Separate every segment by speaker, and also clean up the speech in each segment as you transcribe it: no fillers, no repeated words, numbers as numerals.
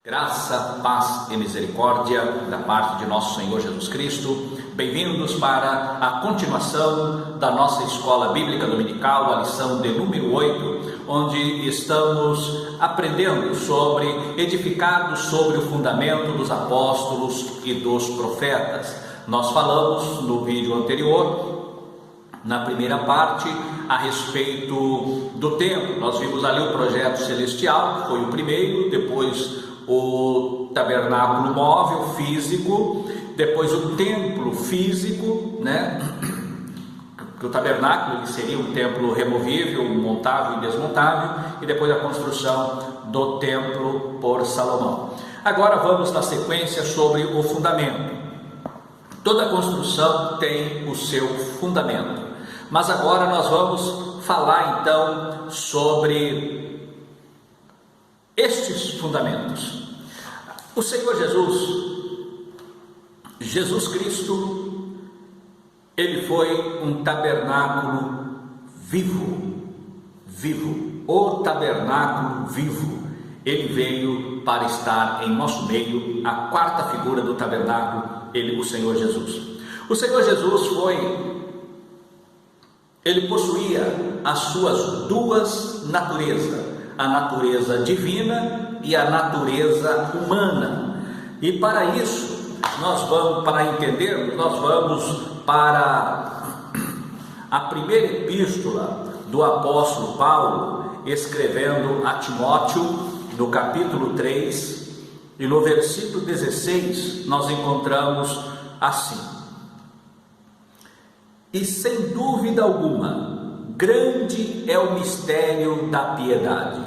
Speaker 1: Graça, paz e misericórdia da parte de nosso Senhor Jesus Cristo. Bem-vindos para a continuação da nossa Escola Bíblica Dominical, a lição de número 8, onde estamos aprendendo edificados sobre o fundamento dos apóstolos e dos profetas. Nós falamos no vídeo anterior, na primeira parte, a respeito do templo. Nós vimos ali o projeto celestial, que foi o primeiro, depois o tabernáculo móvel físico, depois o templo físico, que o tabernáculo ele seria um templo removível, montável e desmontável, e depois a construção do templo por Salomão. Agora vamos na sequência sobre o fundamento. Toda construção tem o seu fundamento, mas agora nós vamos falar então sobre estes fundamentos. O Senhor Jesus Cristo, ele foi um tabernáculo vivo, o tabernáculo vivo. Ele veio para estar em nosso meio, a quarta figura do tabernáculo, o Senhor Jesus. O Senhor Jesus ele possuía as suas duas naturezas, a natureza divina e a natureza humana. E para isso, para entendermos, nós vamos para a primeira epístola do apóstolo Paulo, escrevendo a Timóteo, no capítulo 3, e no versículo 16, nós encontramos assim: e sem dúvida alguma, grande é o mistério da piedade.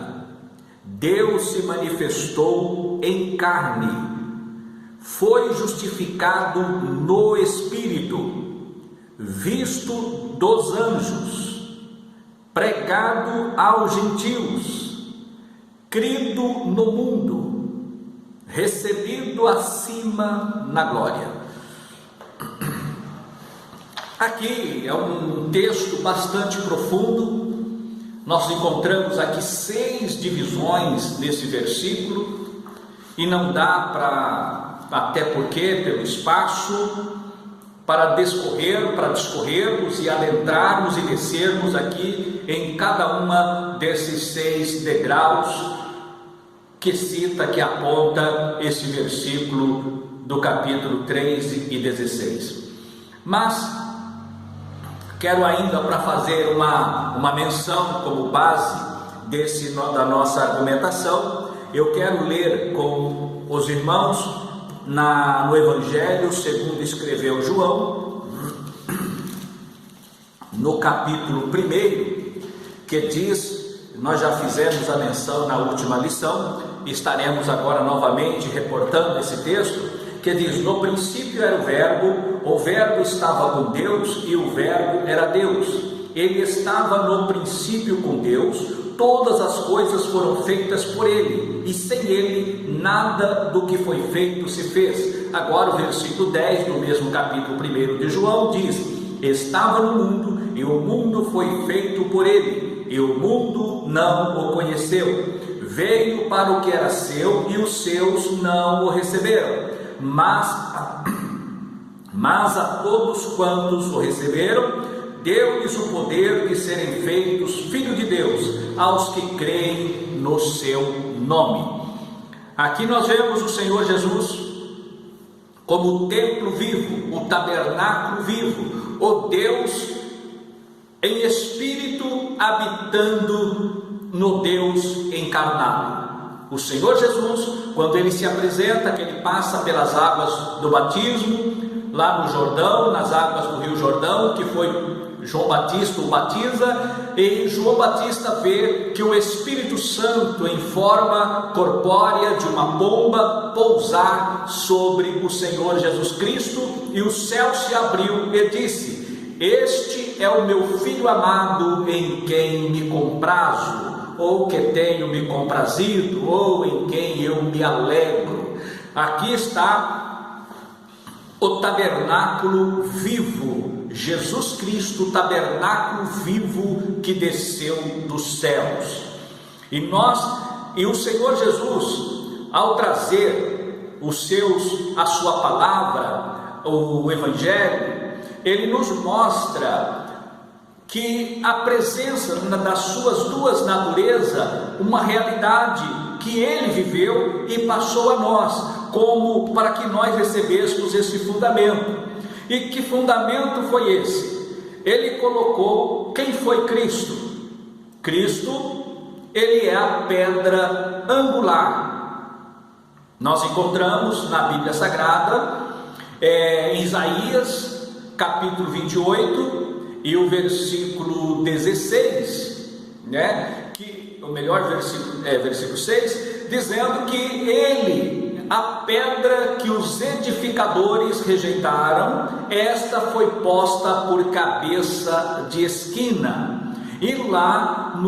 Speaker 1: Deus se manifestou em carne, foi justificado no Espírito, visto dos anjos, pregado aos gentios, crido no mundo, recebido acima na glória. Aqui é um texto bastante profundo. Nós encontramos aqui 6 divisões nesse versículo, e não dá até porque, pelo espaço, para discorrermos e adentrarmos e descermos aqui em cada uma desses 6 degraus que aponta esse versículo do capítulo 3 e 16. Mas quero ainda, para fazer uma menção como base da nossa argumentação, eu quero ler com os irmãos no Evangelho segundo escreveu João, no capítulo 1, que diz, nós já fizemos a menção na última lição, estaremos agora novamente reportando esse texto, que diz: no princípio era o verbo estava com Deus, e o verbo era Deus. Ele estava no princípio com Deus, todas as coisas foram feitas por ele, e sem ele nada do que foi feito se fez. Agora o versículo 10 do mesmo capítulo 1 de João diz: estava no mundo, e o mundo foi feito por ele, e o mundo não o conheceu. Veio para o que era seu, e os seus não o receberam. Mas a todos quantos o receberam, deu-lhes o poder de serem feitos filhos de Deus, aos que creem no seu nome. Aqui nós vemos o Senhor Jesus como o templo vivo, o tabernáculo vivo, o Deus em espírito habitando no Deus encarnado. O Senhor Jesus, quando ele se apresenta, que ele passa pelas águas do batismo, lá no Jordão, nas águas do Rio Jordão, que foi João Batista o batiza, e João Batista vê que o Espírito Santo, em forma corpórea de uma pomba, pousar sobre o Senhor Jesus Cristo, e o céu se abriu e disse: este é o meu Filho amado, em quem me comprazo, ou que tenho me comprazido, ou em quem eu me alegro. Aqui está o tabernáculo vivo, Jesus Cristo, tabernáculo vivo que desceu dos céus. E o Senhor Jesus, ao trazer a sua palavra, o Evangelho, ele nos mostra que a presença das suas duas naturezas, uma realidade que ele viveu e passou a nós, como para que nós recebêssemos esse fundamento. E que fundamento foi esse? Ele colocou quem foi Cristo. Cristo, ele é a pedra angular. Nós encontramos na Bíblia Sagrada, em Isaías, capítulo 28, e o versículo 16, versículo 6, dizendo que ele, a pedra que os edificadores rejeitaram, esta foi posta por cabeça de esquina. E lá,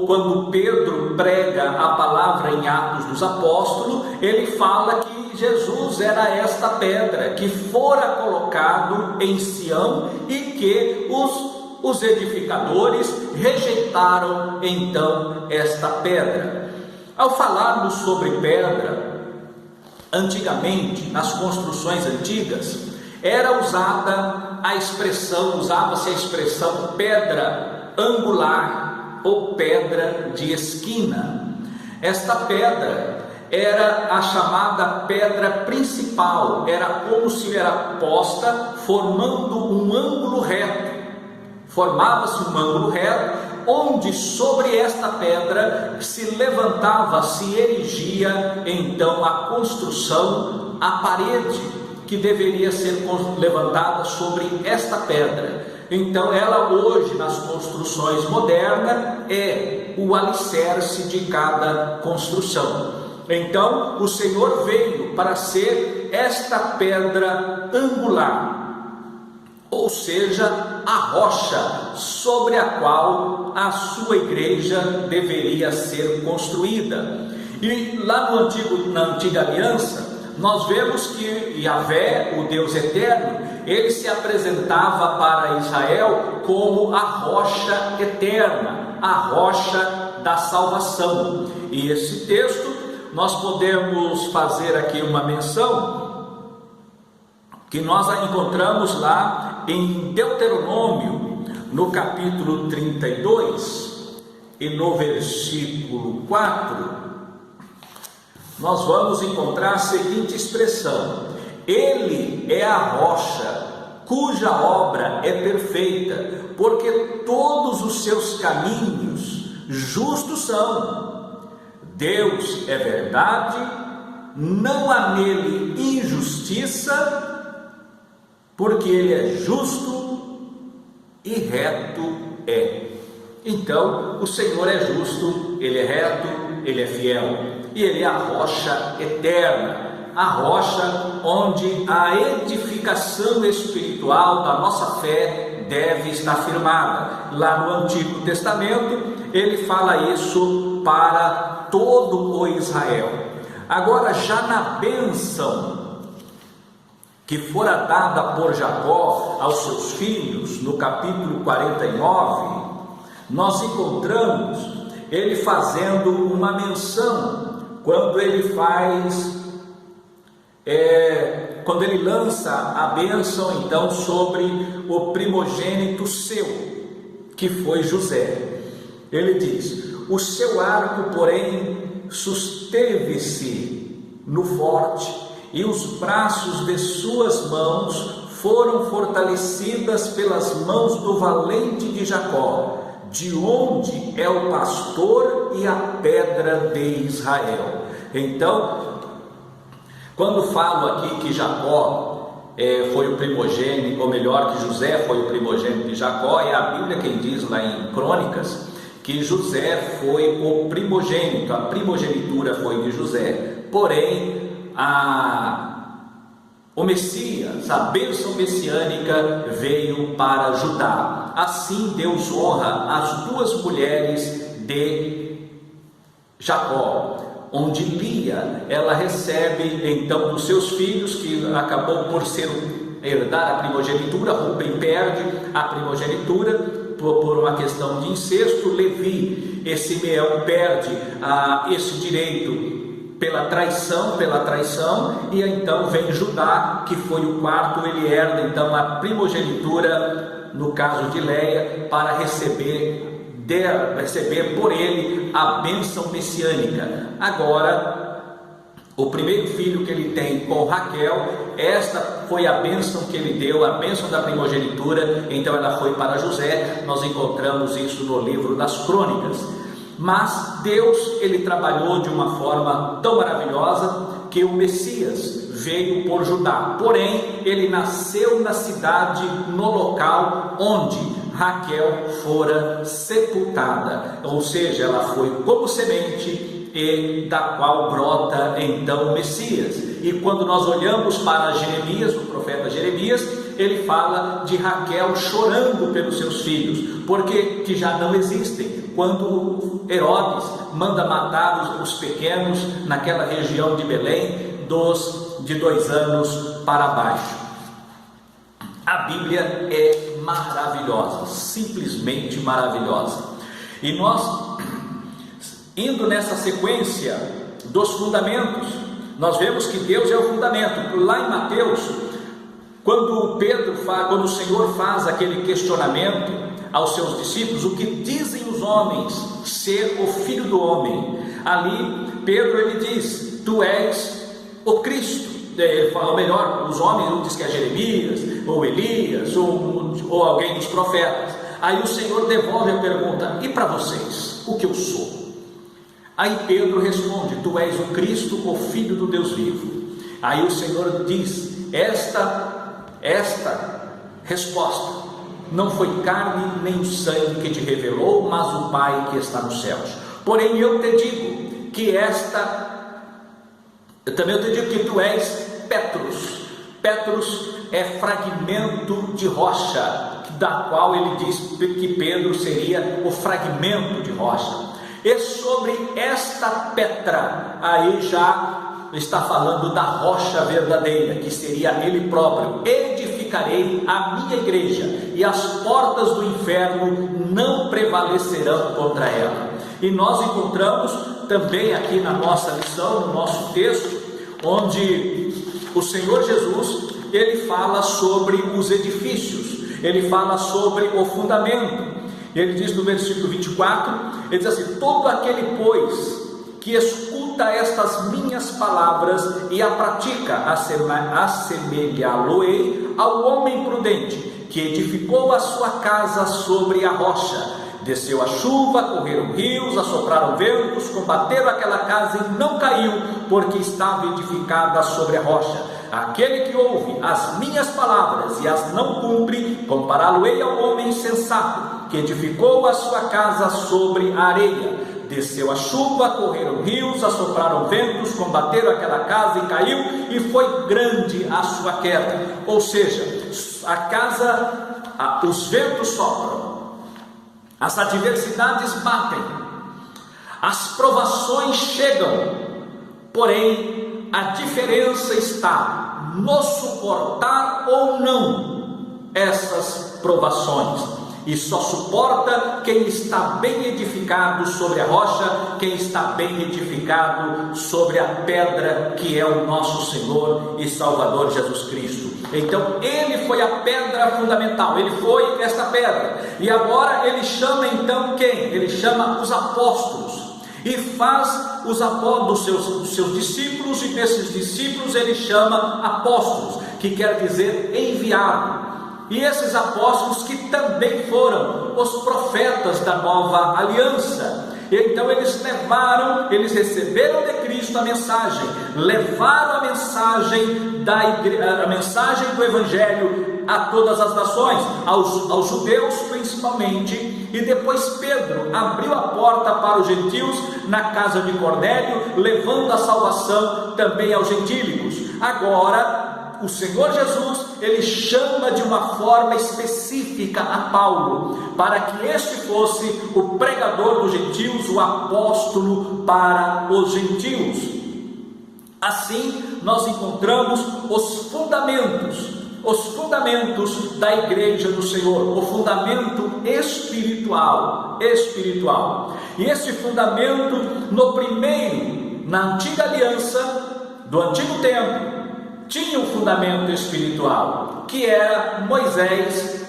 Speaker 1: quando Pedro prega a palavra em Atos dos Apóstolos, ele fala que Jesus era esta pedra que fora colocado em Sião e que os edificadores rejeitaram então esta pedra. Ao falarmos sobre pedra, antigamente, nas construções antigas, usava-se a expressão pedra angular ou pedra de esquina. Esta pedra era a chamada pedra principal, era como se era posta formando um ângulo reto. Formava-se um ângulo reto, onde sobre esta pedra se levantava, se erigia então a construção, a parede que deveria ser levantada sobre esta pedra. Então ela hoje, nas construções modernas, é o alicerce de cada construção. Então o Senhor veio para ser esta pedra angular, ou seja, a rocha sobre a qual a sua igreja deveria ser construída. E lá na antiga aliança, nós vemos que Yahvé, o Deus eterno, ele se apresentava para Israel como a rocha eterna, a rocha da salvação. E esse texto nós podemos fazer aqui uma menção que nós a encontramos lá em Deuteronômio, no capítulo 32 e no versículo 4. Nós vamos encontrar a seguinte expressão: ele é a rocha cuja obra é perfeita, porque todos os seus caminhos justos são. Deus é verdade, não há nele injustiça, porque ele é justo e reto é. Então, o Senhor é justo, ele é reto, ele é fiel, e ele é a rocha eterna, a rocha onde a edificação espiritual da nossa fé deve estar firmada. Lá no Antigo Testamento, ele fala isso para todo o Israel. Agora, já na bênção que fora dada por Jacó aos seus filhos, no capítulo 49, nós encontramos ele fazendo uma menção, quando ele lança a bênção então sobre o primogênito seu, que foi José. Ele diz: o seu arco, porém, susteve-se no forte, e os braços de suas mãos foram fortalecidas pelas mãos do valente de Jacó, de onde é o pastor e a pedra de Israel. Então, quando falo aqui que Jacó foi o primogênito, ou melhor, que José foi o primogênito de Jacó, é a Bíblia quem diz lá em Crônicas que José foi o primogênito, a primogenitura foi de José. Porém, o Messias, a bênção messiânica veio para Judá. Assim Deus honra as duas mulheres de Jacó, onde Lia, ela recebe então dos seus filhos, que acabou por herdar a primogenitura. Rubem perde a primogenitura por uma questão de incesto. Levi e Simeão perde esse direito pela traição, e então vem Judá, que foi o quarto, ele herda então a primogenitura, no caso de Leia, para receber por ele a bênção messiânica. Agora, o primeiro filho que ele tem com Raquel, esta foi a bênção que ele deu, a bênção da primogenitura, então ela foi para José. Nós encontramos isso no livro das Crônicas. Mas Deus, ele trabalhou de uma forma tão maravilhosa que o Messias veio por Judá, porém ele nasceu na cidade, no local onde Raquel fora sepultada, ou seja, ela foi como semente e da qual brota então o Messias. E quando nós olhamos para Jeremias, o profeta Jeremias, ele fala de Raquel chorando pelos seus filhos, porque que já não existem. Quando Herodes manda matar os pequenos naquela região de Belém, de 2 anos para baixo. A Bíblia é maravilhosa, simplesmente maravilhosa. E nós, indo nessa sequência dos fundamentos, nós vemos que Deus é o fundamento. Lá em Mateus, quando o Senhor faz aquele questionamento aos seus discípulos, o que dizem os homens ser o Filho do Homem? Ali Pedro ele diz: tu és o Cristo. Ele fala, ou melhor, os homens, um diz que é Jeremias, ou Elias, ou alguém dos profetas. Aí o Senhor devolve a pergunta: e para vocês, o que eu sou? Aí Pedro responde: tu és o Cristo, o Filho do Deus vivo. Aí o Senhor diz: esta resposta não foi carne nem o sangue que te revelou, mas o Pai que está nos céus. Porém eu te digo que que tu és Petrus. Petrus é fragmento de rocha, da qual ele diz que Pedro seria o fragmento de rocha. E sobre esta pedra, aí já está falando da rocha verdadeira, que seria ele próprio. Edificarei a minha igreja, e as portas do inferno não prevalecerão contra ela. E nós encontramos também aqui na nossa lição, no nosso texto, onde o Senhor Jesus, ele fala sobre os edifícios, ele fala sobre o fundamento. Ele diz no versículo 24, ele diz assim: todo aquele, pois, que escuta estas minhas palavras e a pratica, assemelhá-lo-ei ao homem prudente, que edificou a sua casa sobre a rocha. Desceu a chuva, correram rios, assopraram ventos, combateram aquela casa e não caiu, porque estava edificada sobre a rocha. Aquele que ouve as minhas palavras e as não cumpre, compará-lo-ei ao homem insensato, que edificou a sua casa sobre a areia. Desceu a chuva, correram rios, assopraram ventos, combateram aquela casa e caiu, e foi grande a sua queda. Ou seja, os ventos sopram, as adversidades batem, as provações chegam, porém a diferença está no suportar ou não essas provações. E só suporta quem está bem edificado sobre a rocha, quem está bem edificado sobre a pedra, que é o nosso Senhor e Salvador Jesus Cristo. Então ele foi a pedra fundamental, ele foi esta pedra. E agora ele chama então quem? Ele chama os apóstolos, e faz os apóstolos dos seus discípulos, e desses discípulos ele chama apóstolos, que quer dizer enviado. E esses apóstolos que também foram os profetas da nova aliança. Então eles receberam de Cristo a mensagem, levaram a mensagem a mensagem do Evangelho a todas as nações, aos judeus principalmente, e depois Pedro abriu a porta para os gentios na casa de Cornélio, levando a salvação também aos gentílicos. Agora o Senhor Jesus, ele chama de uma forma específica a Paulo, para que este fosse o pregador dos gentios, o apóstolo para os gentios. Assim, nós encontramos os fundamentos da igreja do Senhor, o fundamento espiritual. E esse fundamento, no primeiro na antiga aliança, do antigo tempo, tinha um fundamento espiritual, que era Moisés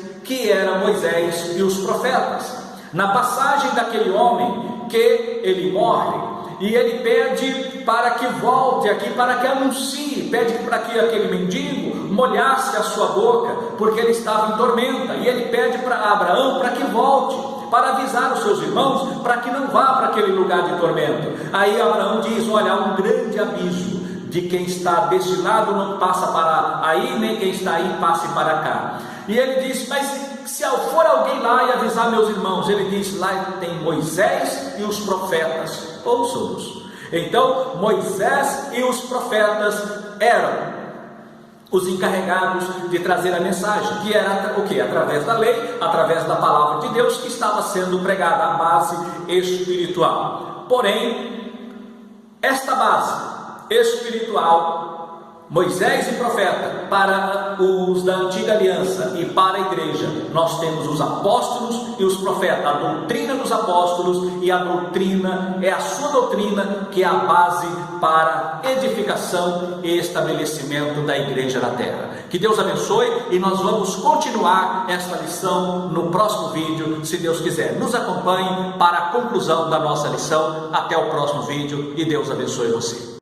Speaker 1: e os profetas. Na passagem daquele homem que ele morre, e ele pede para que volte aqui, para que anuncie, pede para que aquele mendigo molhasse a sua boca, porque ele estava em tormenta, e ele pede para Abraão para que volte, para avisar os seus irmãos, para que não vá para aquele lugar de tormento. Aí Abraão diz: olha, há um grande aviso, de quem está deste lado não passa para aí, nem quem está aí passe para cá. E ele diz: mas se for alguém lá e avisar meus irmãos, ele diz: lá tem Moisés e os profetas, ouçam-nos. Então Moisés e os profetas eram os encarregados de trazer a mensagem, que era o que? Através da lei, através da palavra de Deus, que estava sendo pregada, a base espiritual. Porém, esta base espiritual, Moisés e profeta, para os da antiga aliança e para a igreja, nós temos os apóstolos e os profetas, a doutrina dos apóstolos, e a doutrina é a sua doutrina, que é a base para edificação e estabelecimento da igreja na terra. Que Deus abençoe, e nós vamos continuar esta lição no próximo vídeo, se Deus quiser. Nos acompanhe para a conclusão da nossa lição. Até o próximo vídeo, e Deus abençoe você.